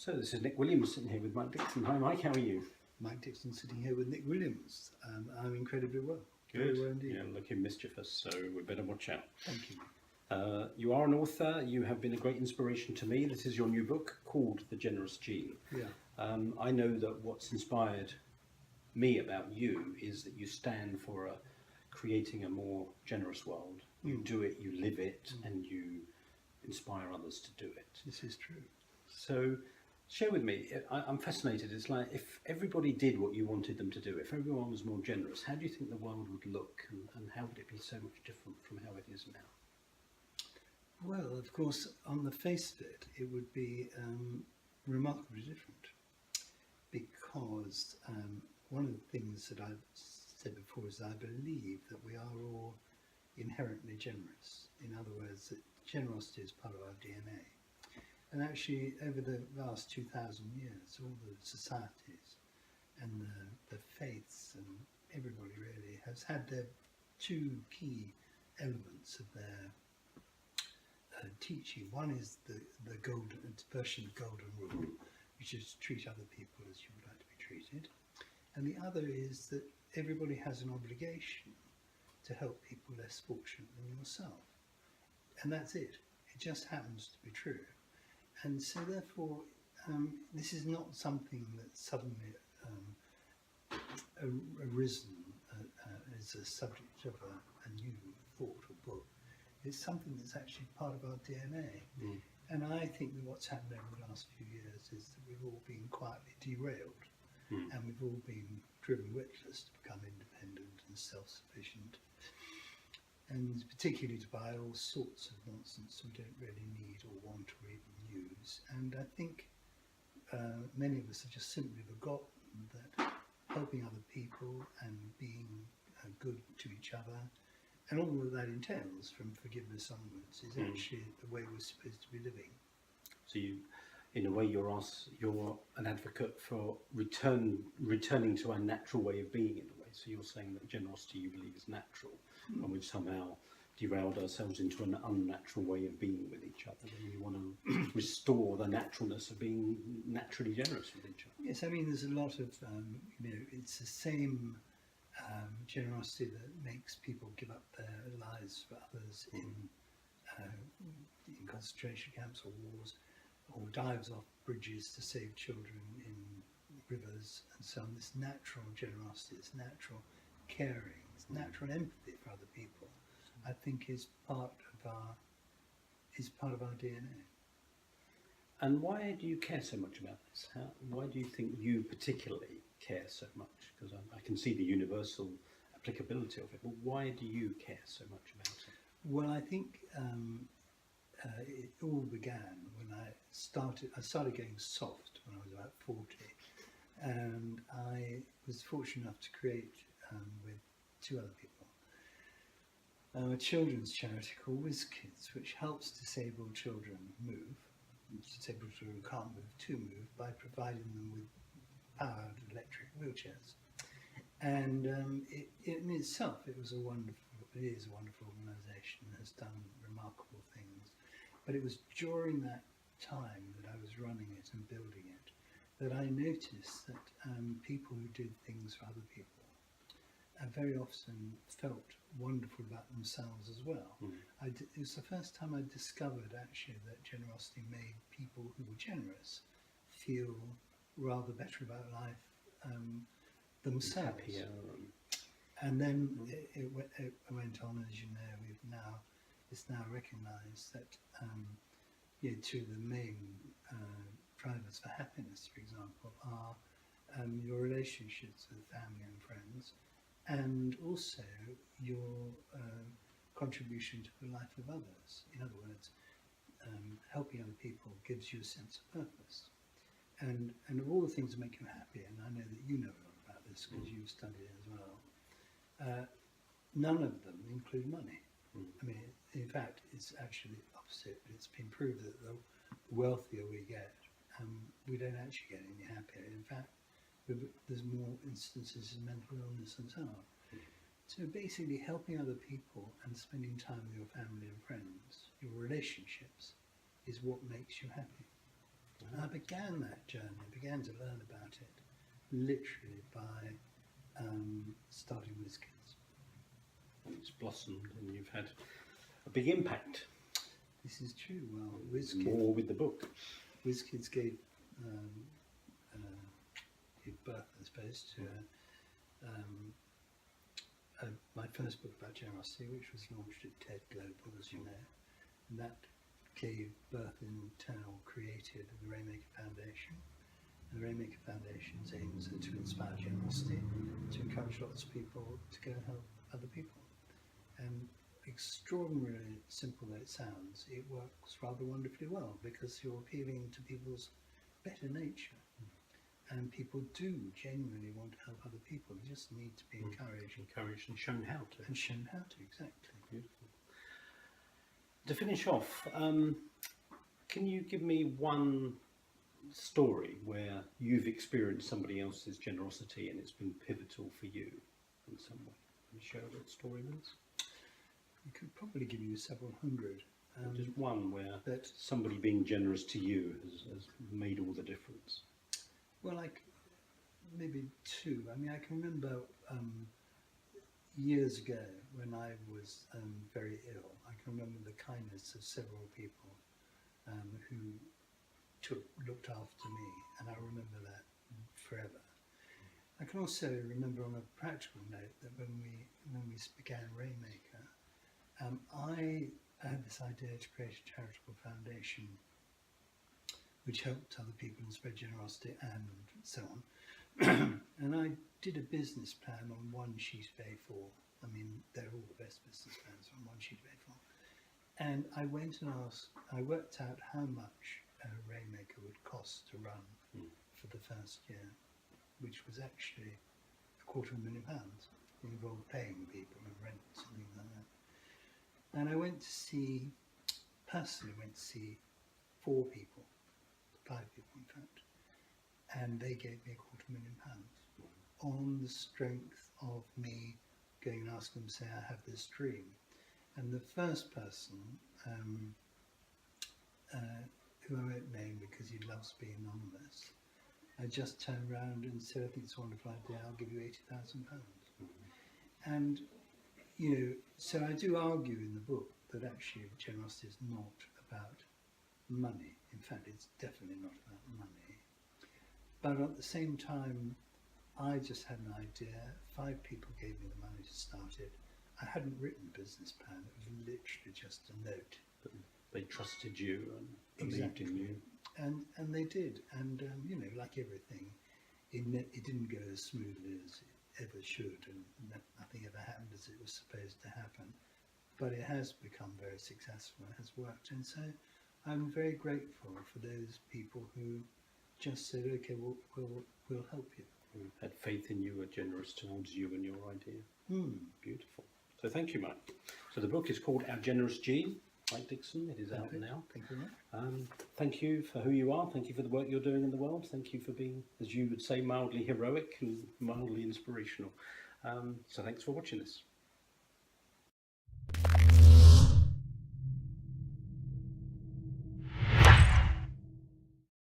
So this is Nick Williams sitting here with Mike Dickson. Hi Mike, how are you? Mike Dickson sitting here with Nick Williams. I'm incredibly well. Good. Very well indeed. Yeah, looking mischievous, so we better watch out. Thank you. You are an author. You have been a great inspiration to me. This is your new book called The Generous Gene. Yeah. I know that what's inspired me about you is that you stand for creating a more generous world. You do it, you live it, and you inspire others to do it. This is true. So share with me, I'm fascinated. It's like if everybody did what you wanted them to do, if everyone was more generous, how do you think the world would look, and how would it be so much different from how it is now? Well, of course, on the face of it, it would be remarkably different, because one of the things that I've said before is that I believe that we are all inherently generous. In other words, that generosity is part of our DNA. And actually, over the last 2,000 years, all the societies and the faiths and everybody really has had their two key elements of their teaching. One is the version of golden rule, which is treat other people as you would like to be treated. And the other is that everybody has an obligation to help people less fortunate than yourself. And that's it. It just happens to be true. And so therefore, this is not something that's suddenly arisen as a subject of a new thought or book. It's something that's actually part of our DNA. And I think that what's happened over the last few years is that we've all been quietly derailed, and we've all been driven witless to become independent and self-sufficient, and particularly to buy all sorts of nonsense we don't really need or want or even use. And I think many of us have just simply forgotten that helping other people and being good to each other, and all that that entails from forgiveness onwards, is actually the way we're supposed to be living. So you, in a way, you're an advocate for returning to our natural way of being, in a way. So you're saying that generosity, you believe, is natural, and we've somehow derailed ourselves into an unnatural way of being with each other, and you want to restore the naturalness of being naturally generous with each other. Yes, I mean, there's a lot of, it's the same generosity that makes people give up their lives for others in concentration camps or wars, or dives off bridges to save children in rivers and so on. This natural generosity, this natural caring, this natural empathy for other people, I think is part of our DNA. And why do you care so much about this? Why do you think you particularly care so much? Because I can see the universal applicability of it, but why do you care so much about it? Well, I think it all began when I started getting soft when I was about 40, and I was fortunate enough to create with two other people a children's charity called WizKids, which helps disabled children move, disabled children who can't move, to move, by providing them with powered electric wheelchairs. And in itself, it is a wonderful organisation, has done remarkable things. But it was during that time that I was running it and building it that I noticed that people who did things for other people very often felt wonderful about themselves as well. It was the first time I discovered actually that generosity made people who were generous feel rather better about life themselves. Happier. And then it went on, as you know, it's now recognised that two of the main drivers for happiness, for example, are your relationships with family and friends, and also your contribution to the life of others. In other words, helping other people gives you a sense of purpose. And of all the things that make you happy, and I know that you know a lot about this because you've studied it as well, none of them include money. I mean, in fact, it's actually the opposite. It's been proved that the wealthier we get, we don't actually get any happier. In fact, there's more instances of mental illness and so on. So basically, helping other people and spending time with your family and friends, your relationships, is what makes you happy. And I began that journey, I began to learn about it literally by starting WizKids. It's blossomed and you've had a big impact. This is true. Well, More with the book. WizKids gave birth, I suppose, to my first book about generosity, which was launched at TED Global, as you know, and that gave birth in turn, or created, the Rainmaker Foundation. And the Rainmaker Foundation's aims are to inspire generosity, to encourage lots of people to go and help other people. And extraordinarily simple though it sounds, it works rather wonderfully well because you're appealing to people's better nature. And people do genuinely want to help other people. They just need to be encouraged. Encouraged and shown how to. And shown how to, exactly. Beautiful. To finish off, can you give me one story where you've experienced somebody else's generosity and it's been pivotal for you in some way? Can you share what that story is? I could probably give you several hundred. Just one where that somebody being generous to you has made all the difference. Well, like maybe two. I mean, I can remember years ago when I was very ill. I can remember the kindness of several people who looked after me, and I remember that forever. I can also remember on a practical note that when we began Rainmaker, I had this idea to create a charitable foundation which helped other people and spread generosity and so on. And I did a business plan on one sheet of A4. I mean, they're all the best business plans on one sheet of A4. And I went and I worked out how much a Rainmaker would cost to run for the first year, which was actually £250,000. It involved paying people and rent and things like that. And I personally went to see 4 people, 5 people in fact, and they gave me £250,000 on the strength of me going and asking them, say, I have this dream. And the first person, who I won't name because he loves being anonymous, I just turned around and said, I think it's a wonderful idea, I'll give you £80,000. And, you know, so I do argue in the book that actually generosity is not about money. In fact, it's definitely not about money. But at the same time, I just had an idea. 5 people gave me the money to start it. I hadn't written a business plan. It was literally just a note. But they trusted you and believed in you. And they did. And, you know, like everything, it didn't go as smoothly as it ever should. And nothing ever happened as it was supposed to happen. But it has become very successful. It has worked. And so I'm very grateful for those people who just said, okay, we'll help you. Who had faith in you, were generous towards you and your idea. Beautiful. So thank you, Mike. So the book is called Our Generous Gene, Mike Dickson. It is out now. Thank you very much. Thank you for who you are. Thank you for the work you're doing in the world. Thank you for being, as you would say, mildly heroic and mildly inspirational. So thanks for watching this.